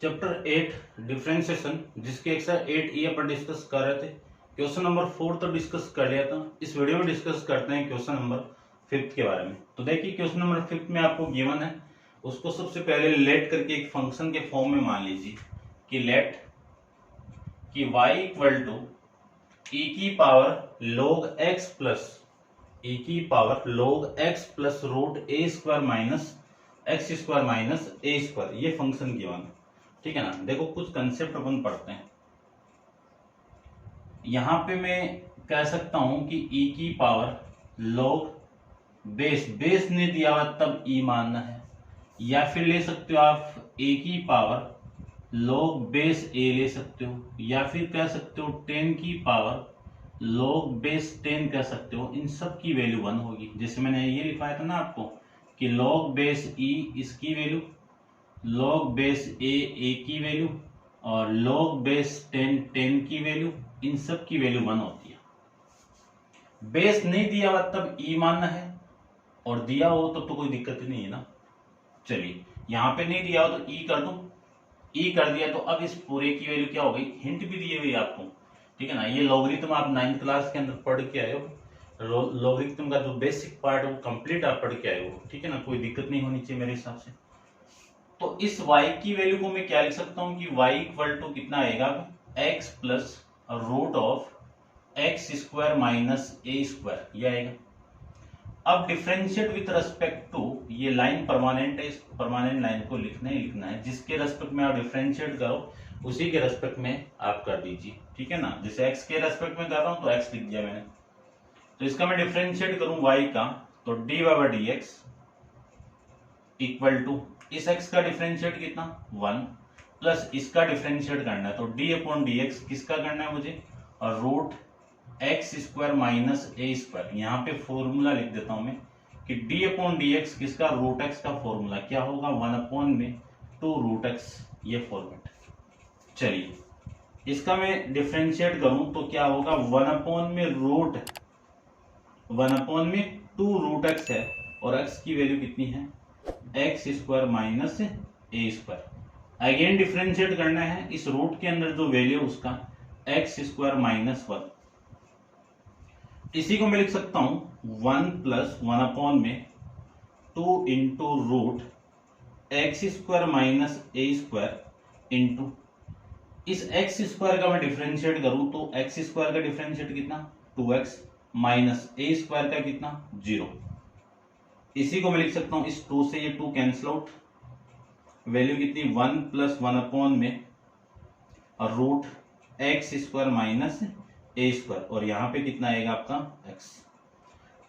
Chapter 8 differentiation, जिसके exercise 8E अपन discuss कर रहे थे। क्वेश्चन नंबर 4 तो डिस्कस कर लिया था। इस वीडियो में डिस्कस करते हैं क्वेश्चन नंबर 5 के बारे में। तो देखिए क्वेश्चन नंबर 5 में आपको गिवन है, उसको सबसे पहले लेट करके एक फंक्शन के फॉर्म में मान लीजिए कि लेट कि y इक्वल टू e की power log x plus e की power log x plus root a square minus X square minus A square, ये फंक्शन गिवन है। ठीक है ना। देखो कुछ कंसेप्ट अपन पढ़ते हैं। यहां पे मैं कह सकता हूं कि e की पावर log बेस ने दिया हुआ तब e मानना है, या फिर ले सकते हो आप a की पावर log बेस a ले सकते हो, या फिर कह सकते हो 10 की पावर log बेस 10 कह सकते हो। इन सब की वैल्यू 1 होगी। जैसे मैंने ये लिखवाया था ना आपको कि log बेस e इसकी वैल्यू, log बेस a की वैल्यू और log बेस 10 की वैल्यू, इन सब की वैल्यू 1 होती है। बेस नहीं दिया हुआ तब e मानना है, और दिया हो तब तो कोई दिक्कत ही नहीं है ना। चलिए यहां पे नहीं दिया हो तो e कर दो, e कर दिया तो अब इस पूरे की वैल्यू क्या हो गई, हिंट भी दिए हुई आपको। ठीक है ना। ये लॉगरिथम आप 9th क्लास के अंदर पढ़ के आए हो। लॉगरिथम का जो बेसिक पार्ट है वो कंप्लीट आप पढ़ के आए हो। ठीक है ना, कोई दिक्कत नहीं होनी चाहिए मेरे हिसाब से। तो इस y की वैल्यू को मैं क्या लिख सकता हूं कि y इक्वल टू कितना आएगा, x plus root of X square minus A square, ये आएगा। अब डिफरेंशिएट विथ रेस्पेक्ट टू, ये लाइन परमानेंट है, इस परमानेंट लाइन को लिखना ही लिखना है। जिसके रेस्पेक्ट में आप डिफरेंशिएट करो उसी के रेस्पेक्ट में आप कर दीजिए। ठीक है ना। जैसे x के रेस्पेक्ट में कर रहा हूं तो x लिख दिया मैंने। तो इसका मैं डिफरेंशिएट करूं y का, तो dy by D x equal to इस x का डिफरेंशिएट कितना 1 प्लस इसका डिफरेंशिएट करना है, तो d अपॉन डी एक्स किसका करना है मुझे, और रूट एक्स स्क्वायर माइनस ए स्क्वायर। यहाँ पे फॉर्मूला लिख देता हूं मैं कि d अपॉन डी एक्स किसका, रूट एक्स का फॉर्मूला क्या होगा 1 अपॉन में 2 रूट एक्स, ये फॉर्मेट। चलिए इसका मैं डिफरेंशिएट करूं तो क्या होगा 1 अपॉन में रूट 1 अपॉन में 2 रूट एक्स है, और x की वैल्यू कितनी है एक्स स्क्वायर माइनस ए स्क्वायर। अगेन डिफरेंशिएट करना है, इस रूट के अंदर जो वैल्यू उसका एक्स स्क्वायर माइनस 1, इसी को मैं लिख सकता हूं 1 प्लस 1 अपॉन में 2 into root x square minus ए स्क्वायर इंटू इस एक्स स्क्वायर का मैं डिफरेंशिएट करूं तो एक्स स्क्वायर का डिफरेंशिएट कितना 2x माइनस ए स्क्वायर का कितना 0। इसी को मैं लिख सकता हूं, इस 2 से ये 2 कैंसिल आउट, वैल्यू कितनी 1 प्लस 1 अपॉन में और रूट एक्स स्क्वायर माइनस ए स्क्वायर, और यहां पे कितना आएगा आपका x।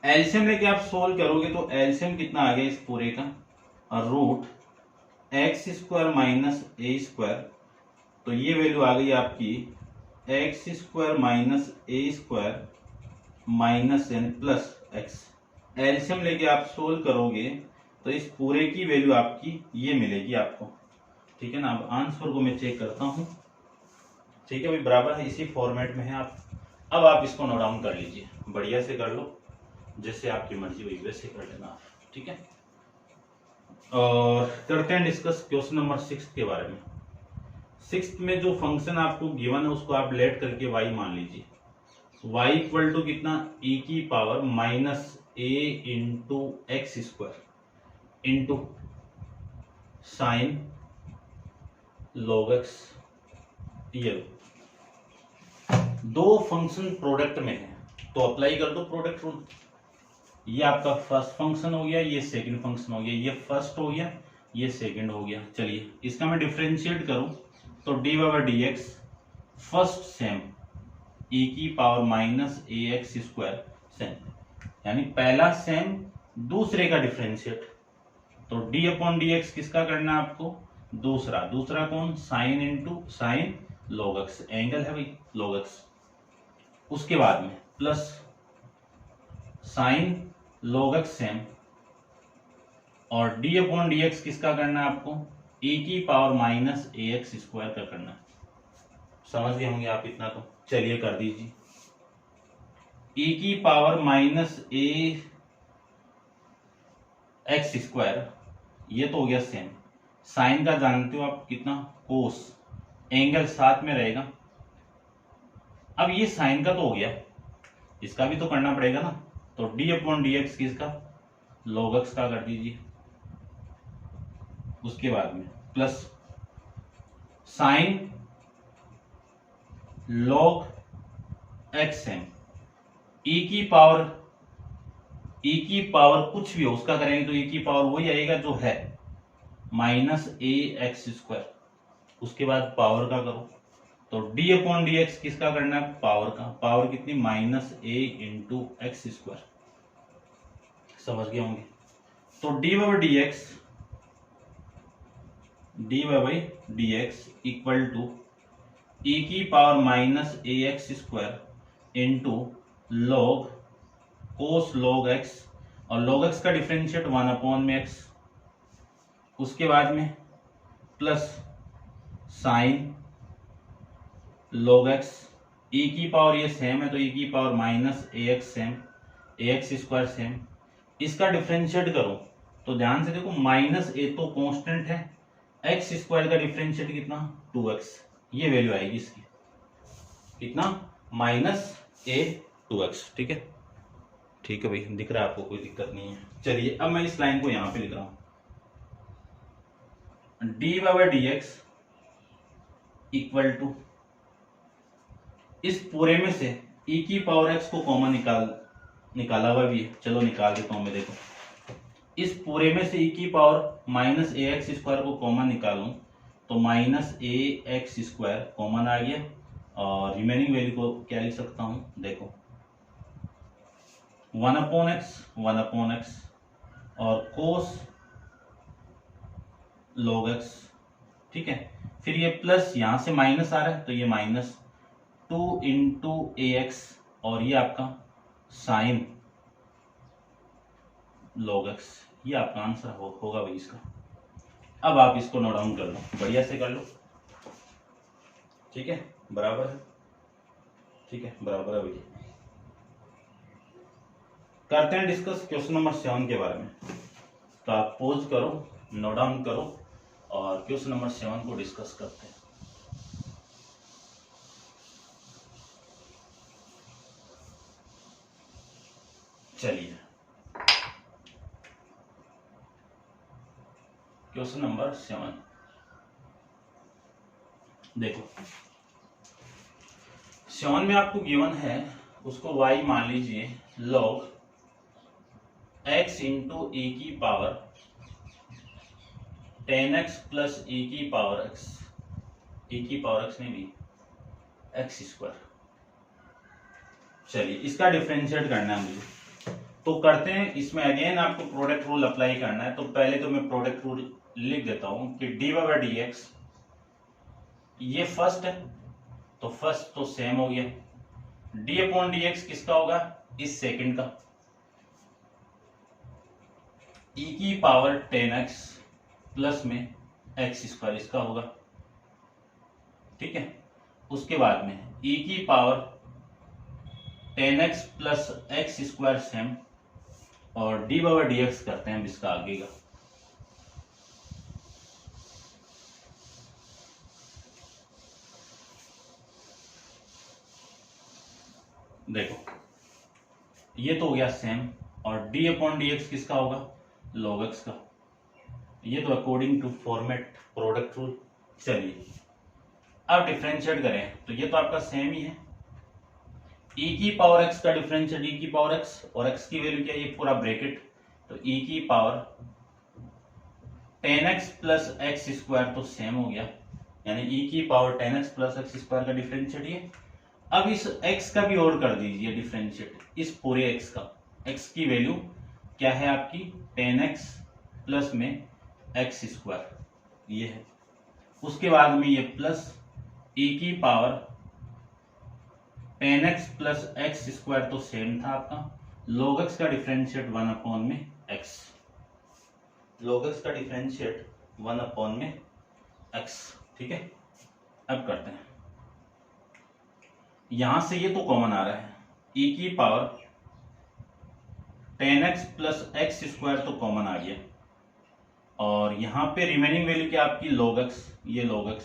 एलसीएम लेके आप सोल्व करोगे तो एलसीएम कितना आ गया इस पूरे का, और रूट एक्स स्क्वायर माइनस ए स्क्वायर, तो ये वैल्यू आ गई आपकी एक्स स्क्वायर माइनस ए square minus n plus x. LCM लेके आप सोल्व करोगे तो इस पूरे की वैल्यू आपकी ये मिलेगी आपको। ठीक है ना। अब आंसर को मैं चेक करता हूं। ठीक है भाई, बराबर है, इसी फॉर्मेट में है। आप अब आप इसको नोट डाउन कर लीजिए, बढ़िया से कर लो, जैसे आपकी मर्जी हुई वैसे कर लेना आप। ठीक है। और करते हैं डिस्कस क्वेश्चन नंबर 6 के बारे में। 6 में जो फंक्शन आपको गिवन है उसको आप लेट करके y मान लीजिए। y इक्वल टू कितना e की power minus a into x square into sine log x। ये दो फंक्शन प्रोडक्ट में है तो अप्लाई कर दो प्रोडक्ट रूल। ये आपका फर्स्ट फंक्शन हो गया, ये सेकंड फंक्शन हो गया, ये फर्स्ट हो गया, ये सेकंड हो गया। चलिए इसका मैं डिफरेंशिएट करूं तो dy by D x first sem e की power minus a x square same, यानी पहला सेम दूसरे का डिफरेंशिएट, तो d अपॉन डी एक्स किसका करना है आपको, दूसरा कौन, sine into sine log x, angle है भाई log x। उसके बाद में plus sine log x same, और d अपॉन डी एक्स किसका करना है आपको, e की power minus a x square का करना है। समझ गए होंगे आप इतना तो। चलिए कर दीजिए e की power minus a x square, ये तो हो गया सेम, साइन का जानते हो आप कितना, कोस, एंगल साथ में रहेगा। अब ये साइन का तो हो गया, इसका भी तो करना पड़ेगा ना, तो डी अपॉन डी एक्स किसका, log x का कर दीजिए। उसके बाद में plus sine log x m, e की पावर कुछ भी हो उसका करेंगे तो ई की पावर वही आएगा जो है, माइनस ए एक्स स्क्वायर। उसके बाद पावर का करो तो डी अपॉन डी एक्स किसका करना है, पावर का। पावर कितनी, minus a into x square. समझ गए होंगे। तो D by D x equal to e की power minus a x square into log cos log x, और log x का डिफरेंशिएट 1 अपॉन में x। उसके बाद में plus sine log x, e की पावर ये सेम है तो e की power minus a x same, a x square same. इसका डिफरेंशिएट करो तो ध्यान से देखो, माइनस ए तो कांस्टेंट है, एक्स स्क्वायर का डिफरेंशिएट कितना, 2x, ये वैल्यू आएगी इसकी, कितना, माइनस ए 2x। ठीक है, ठीक है भाई, दिख रहा है आपको, कोई दिक्कत नहीं है। चलिए अब मैं इस लाइन को यहां पे लिख रहा हूं, D by D x equal to, इस पूरे में से e की पावर x को कॉमन निकाला हुआ भी है, चलो निकाल देता हूं मैं। देखो इस पूरे में से e की power minus a x square को कॉमन निकालूं तो minus a x square common आ गया, और रिमेनिंग वैल्यू को क्या लिख सकता हूं, देखो 1 अपॉन एक्स और कोस log x। ठीक है, फिर ये प्लस यहां से माइनस आ रहा है तो ये माइनस 2 इंटू ए एक्स, और ये आपका साइन log x, ये आपका आंसर होगा भाई इसका। अब आप इसको नोट डाउन कर लो, बढ़िया से कर लो। ठीक है, बराबर है, ठीक है, बराबर है भाई। करते हैं डिस्कस क्वेश्चन नंबर 7 के बारे में। तो आप पॉज करो, नोट डाउन करो, और क्वेश्चन नंबर 7 को डिस्कस करते हैं। चलिए क्वेश्चन नंबर 7 देखो, 7 में आपको गिवन है, उसको y मान लीजिए log x इंटू e की पावर 10x प्लस e की पावर x, e की पावर x नहीं भी एक्स स्क्वायर। चलिए इसका डिफरेंशिएट करना है मुझे, तो करते हैं। इसमें अगेन आपको प्रोडक्ट रूल अप्लाई करना है, तो पहले तो मैं प्रोडक्ट रूल लिख देता हूं कि डी बाई डी एक्स, ये फर्स्ट है तो फर्स्ट तो सेम हो गया, डी अपॉन डी एक्स किसका होगा, इस सेकंड का, e की पावर 10x प्लस में एक्स स्क्वायर इसका होगा। ठीक है, उसके बाद में e की power 10x plus x square same, और डी बाई डी एक्स करते हैं इसका आगे का। देखो ये तो हो गया सेम, और डी अपॉन डी एक्स किसका होगा, log x का, ये तो according to format product rule. चलिए अब डिफरेंशिएट करें तो ये तो आपका सेम ही है, e की पावर x का डिफरेंशिएट e की पावर x, और x की वैल्यू क्या है, ये पूरा ब्रैकेट, तो e की power 10x plus x square तो सेम हो गया, यानी e की power 10x plus x square का डिफरेंशिएट ये। अब इस x का भी और कर दीजिए डिफरेंशिएट, इस पूरे x का, x की वैल्यू क्या है आपकी 10x प्लस में एक्स स्क्वायर, ये है। उसके बाद में ये प्लस e की power 10x plus x square तो सेम था आपका, log x का डिफरेंशिएट 1 अपॉन में x, log x का डिफरेंशिएट 1 अपॉन में x। ठीक है, अब करते हैं, यहां से ये तो कॉमन आ रहा है, e की power 10x plus x square तो कॉमन आ गया, और यहाँ पे रिमेनिंग वैल्यू क्या आपकी log x, ये log x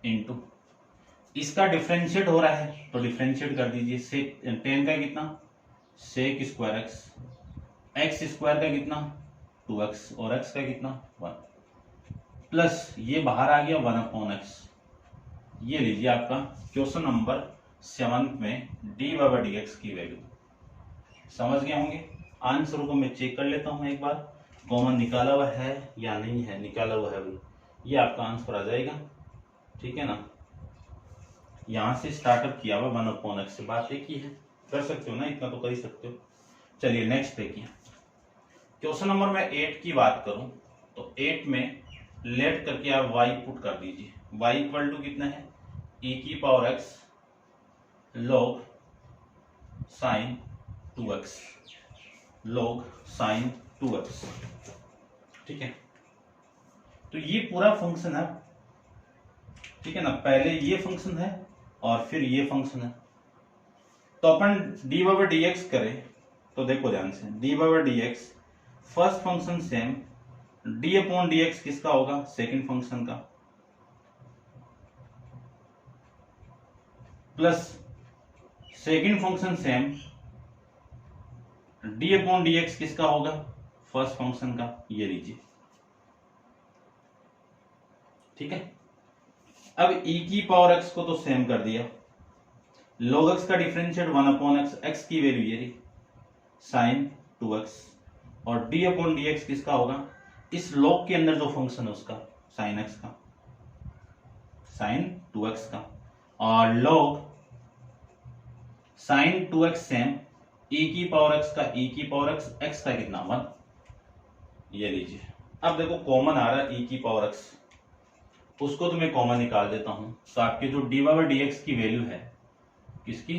इंटू इसका डिफरेंशिएट हो रहा है तो डिफरेंशिएट कर दीजिए। सेक 10 का कितना, sec square X, X square का कितना 2x और x का कितना 1 प्लस ये बाहर आ गया 1/x। ये लीजिए आपका क्वेश्चन नंबर 7 में dy/dx की वैल्यू। समझ गए होंगे। आंसर को मैं चेक कर लेता हूं एक बार, कॉमन निकाला हुआ है या नहीं है। निकाला हुआ है भाई, ये आपका आंसर आ जाएगा। ठीक है ना, यहां से स्टार्टअप किया हुआ 1/x से, बात एक ही है। कर सकते हो ना, इतना तो कर ही सकते हो। चलिए नेक्स्ट देखिए, क्वेश्चन नंबर में 8 की बात करूं तो 8 में लेट करके आप y पुट कर दीजिए। y इक्वल टू कितना है, e⁻x log sin 2x, log sin 2x। ठीक है, तो ये पूरा फंक्शन है। ठीक है ना, पहले ये फंक्शन है और फिर ये फंक्शन है। तो अपन dy/dx करें तो देखो ध्यान से, dy/dx first function same, d/dx किसका होगा, सेकंड फंक्शन का, plus second function same, d/dx किसका होगा, फर्स्ट फंक्शन का। ये लीजिए। ठीक है, अब e⁻x को तो सेम कर दिया, log x का डिफरेंशिएट 1/x, x की वैल्यू ये रही sin 2x, और d/dx किसका होगा, इस log के अंदर जो फंक्शन है उसका, sin x का, sin 2x का, और log sin 2x same, e⁻x का e⁻x, x का कितना 1। ये लीजिए। अब देखो कॉमन आ रहा है e⁻x, उसको तो मैं कॉमन निकाल देता हूं। तो आपके जो dy/dx की वैल्यू है, किसकी,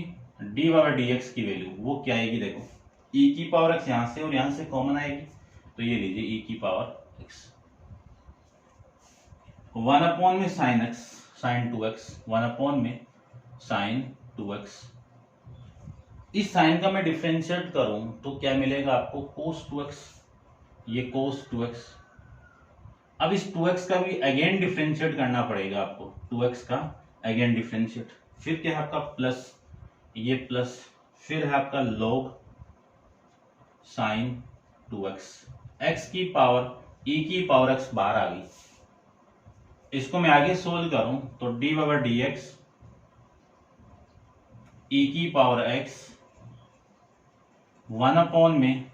dy/dx की वैल्यू, वो क्या आएगी, देखो e⁻x यहां से और यहां से कॉमन आएगी, तो ये लीजिए e⁻x 1 में sin x, sin 2x, 1 में sin 2x। इस साइन का मैं डिफरेंशिएट करूं तो क्या मिलेगा आपको, cos 2x, ये cos 2x। अब इस 2x का भी अगेन डिफरेंशिएट करना पड़ेगा आपको, 2x का अगेन डिफरेंशिएट, फिर क्या है आपका प्लस, ये प्लस, फिर है आपका log sin 2x, x की पावर e⁻x बाहर आ गई। इसको मैं आगे सोल्व करूं तो dy/dx e⁻x 1 में,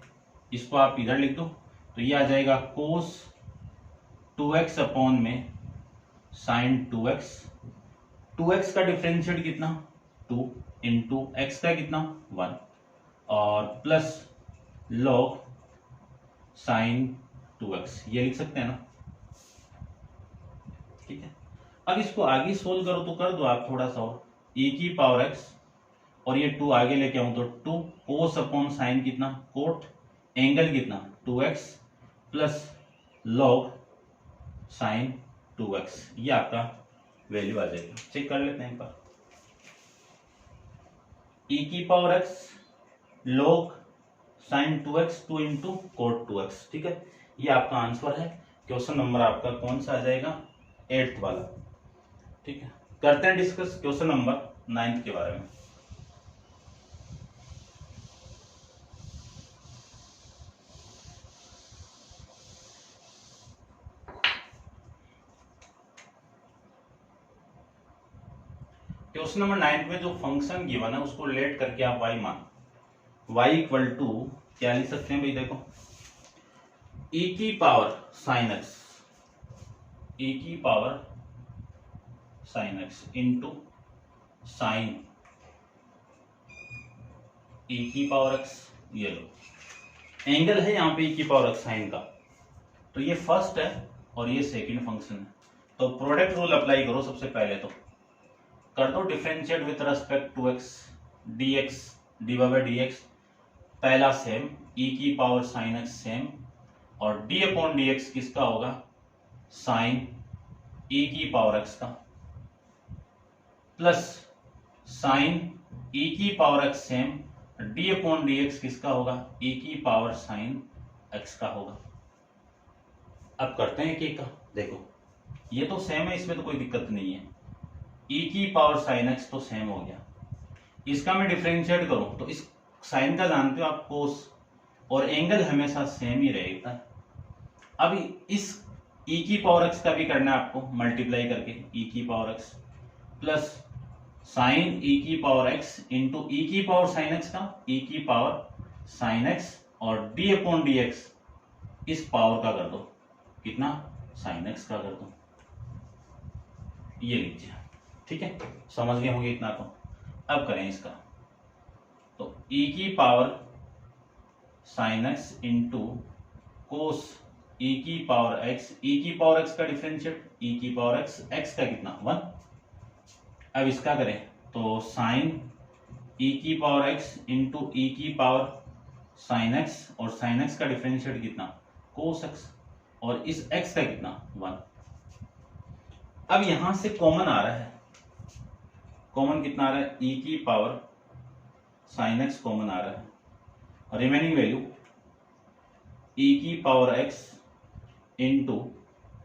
इसको आप इधर लिख दो तो ये आ जाएगा cos 2x में sin 2x। 2x का डिफरेंशिएट कितना 2 इंटू एक्स का कितना 1, और प्लस log sin 2x, ये लिख सकते हैं ना। ठीक है, अब इसको आगे सोल्व करो तो कर दो आप थोड़ा सा और, e⁻x और ये 2 आगे लेके आऊं तो 2 cos sin कितना, कोट एंगल कितना 2x, plus log sin 2x, ये आपका वैल्यू आ जाएगा। चेक कर लेते हैं एक बार, e⁻x log sin 2x 2 into coat 2x। ठीक है, ये आपका आंसर है। क्वेश्चन नंबर आपका कौन सा आ जाएगा, 8th वाला। ठीक है, करते हैं डिस्कस क्वेश्चन नंबर 9th के बारे में। क्वेश्चन नंबर 9 में जो फंक्शन गिवन है उसको लेट करके आप y मान, y इक्वल टू क्या लिख सकते हैं भाई, देखो e⁻ sin x, e⁻ sin x into sine e⁻x, ये लो एंगल है यहाँ पे e⁻x साइन का, तो ये फर्स्ट है और ये सेकंड फंक्शन है। तो प्रोडक्ट रूल अप्लाई करो सबसे पहले, तो कर दो differentiate with respect to x dx dy/dx, पहला same e⁻ sin x same, और d/dx किसका होगा, साइन e⁻x का, plus sign e⁻x same, d/dx किसका होगा, e⁻sin x का होगा। अब करते हैं एक का। देखो ये तो सेम है, इसमें तो कोई दिक्कत नहीं है। e की पावर साइन x तो सेम हो गया, इसका मैं डिफरेंशिएट करूं तो इस साइन का जानते हो आप कोस, और एंगल हमेशा सेम ही रहेगा। अब इस e की पावर x का भी करना है आपको मल्टीप्लाई करके, e की power x plus sign e की पावर x इंटू e की पावर साइन x का e की पावर साइन x और d अपॉन डी एक्स इस पावर का कर दो, कितना साइन x का कर दो, ये लीजिए। ठीक है, समझ गए होंगे इतना तो। अब करें इसका, तो e की power sine x into cos e की पावर x, e की पावर x का डिफरेंशिएट e की पावर x का कितना 1। अब इसका करें तो साइन e की पावर x इंटू e की पावर साइन x, और साइन x का डिफरेंशिएट कितना कोस x, और इस x का कितना 1। अब यहां से कॉमन आ रहा है, कॉमन कितना आ रहा है e की पावर साइन x कॉमन आ रहा है, और रिमेनिंग वैल्यू e की power x into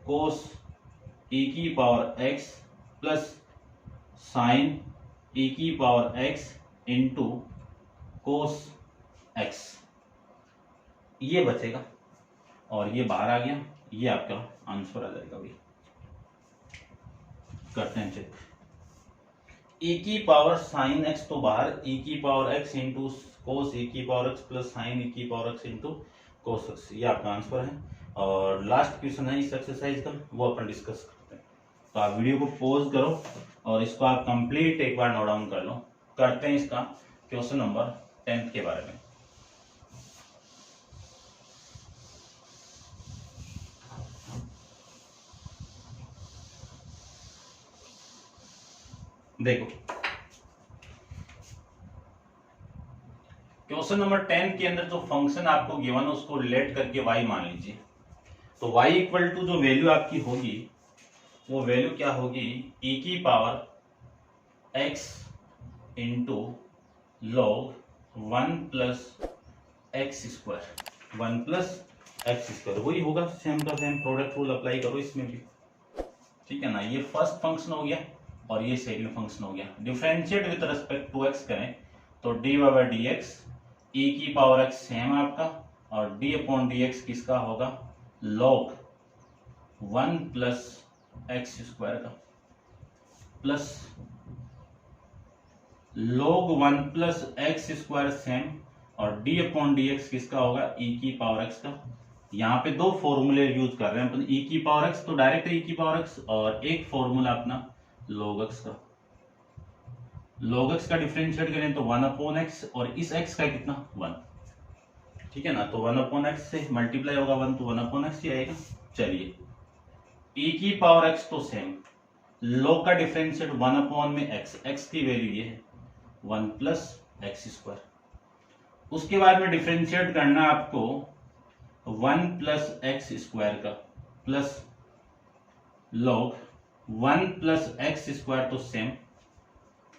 cos e की power x plus sign e की power x into cos x, ये बचेगा और ये बाहर आ गया, ये आपका आंसर आ जाएगा। भाई करते हैं चेक। e की पावर साइन x तो बाहर, e की power x into cos e की power x plus sign e की power x into cos x, ये आपका आंसर है। और लास्ट क्वेश्चन है इस एक्सरसाइज का, वो अपन डिस्कस करते हैं। तो आप वीडियो को पॉज करो और इसको आप कंप्लीट एक बार नोट डाउन कर लो। करते हैं इसका क्वेश्चन नंबर 10 के बारे में। देखो क्वेश्चन नंबर 10 के अंदर जो फंक्शन आपको गिवन है उसको रिलेट करके y मान लीजिए। तो y इक्वल टू जो वैल्यू आपकी होगी वो वैल्यू क्या होगी, e की power x into log 1 plus x square, 1 plus x square, वही होगा सेम का सेम, प्रोडक्ट रूल अप्लाई करो इसमें भी। ठीक है ना, ये फर्स्ट फंक्शन हो गया और ये सेकंड फंक्शन हो गया। Differentiate with respect to X करें तो D by D X, E की पावर एक्स सेम आपका, और डी अपॉन डी एक्स किसका होगा लॉग 1 प्लस एक्स स्क्वायर का, plus log 1 plus x square same, और डी अपॉन डी एक्स किसका होगा ई की पावर एक्स का। यहाँ पे दो फॉर्मूले यूज कर रहे हैं अपन, ई की पावर एक्स तो डायरेक्ट ई की पावर एक्स, और एक फॉर्मूला अपना log x का। log x का डिफरेंशिएट करें तो 1 अपॉन एक्स, और इस x का कितना 1। ठीक है ना, तो 1 अपॉन एक्स से मल्टीप्लाई होगा 1 तो 1 अपॉन एक्स ही आएगा। चलिए e की पावर x तो सेम, log का डिफरेंशिएट 1 अपॉन में x की वैल्यू ये है 1 प्लस एक्स स्क्वायर। उसके बाद में डिफरेंशिएट करना आपको 1 प्लस एक्स स्क्वायर का, plus log 1 plus x square तो सेम,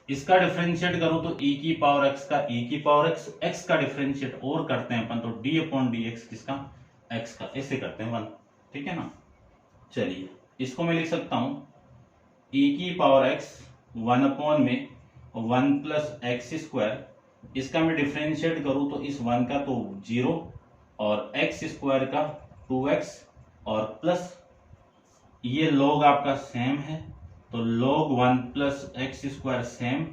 इसका डिफरेंशिएट करो तो e की पावर x का, e की पावर x का डिफरेंशिएट और करते हैं अपन तो d अपॉन डी एक्स किसका x का, ऐसे करते हैं 1। ठीक है ना, चलिए इसको मैं लिख सकता हूं e की पावर x 1 अपॉन में 1 प्लस एक्स स्क्वायर, इसका मैं डिफरेंशिएट करूं तो इस 1 का तो 0 और एक्स स्क्वायर का 2x, और प्लस ये log आपका सेम है तो log 1 plus x square same,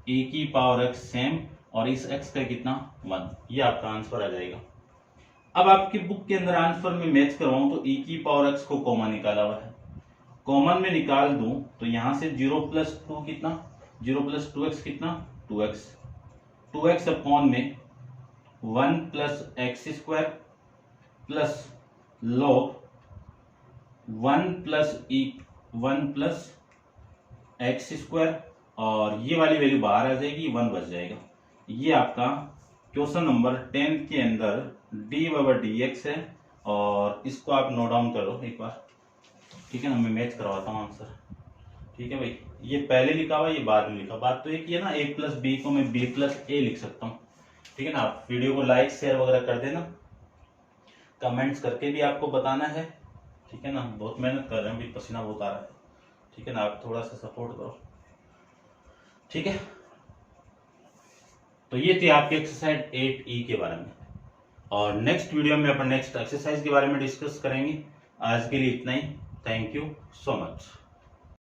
e की पावर x सेम, और इस x का कितना 1, ये आपका आंसर आ जाएगा। अब आपकी बुक के अंदर आंसर में मैच करवाऊं तो e की पावर x को कॉमन निकाला हुआ है, कॉमन में निकाल दूं तो यहां से 0 प्लस 2 कितना, 0 प्लस 2x कितना 2x, 2x अपॉन में 1 plus x square plus log 1 plus x square, और ये वाली वैल्यू बाहर आ जाएगी 1 बच जाएगा। ये आपका क्वेश्चन नंबर 10 के अंदर डी बाई डी एक्स है, और इसको आप नोट डाउन करो एक बार। ठीक है ना, मैं मैच करवाता हूँ आंसर। ठीक है भाई, ये पहले लिखा हुआ ये बाद में लिखा, बात तो एक ही है ना, a प्लस बी को मैं b प्लस ए लिख सकता हूँ। ठीक है ना, आप वीडियो को लाइक शेयर वगैरह कर देना, कमेंट्स करके भी आपको बताना है। ठीक है ना, बहुत मेहनत कर रहे हैं, अभी पसीना बहुत आ रहा है, ठीक है ना, आप थोड़ा सा सपोर्ट करो, ठीक है। तो ये थी आपकी एक्सरसाइज 8E के बारे में, और नेक्स्ट वीडियो में अपन नेक्स्ट एक्सरसाइज के बारे में डिस्कस करेंगे। आज के लिए इतना ही, थैंक यू सो मच।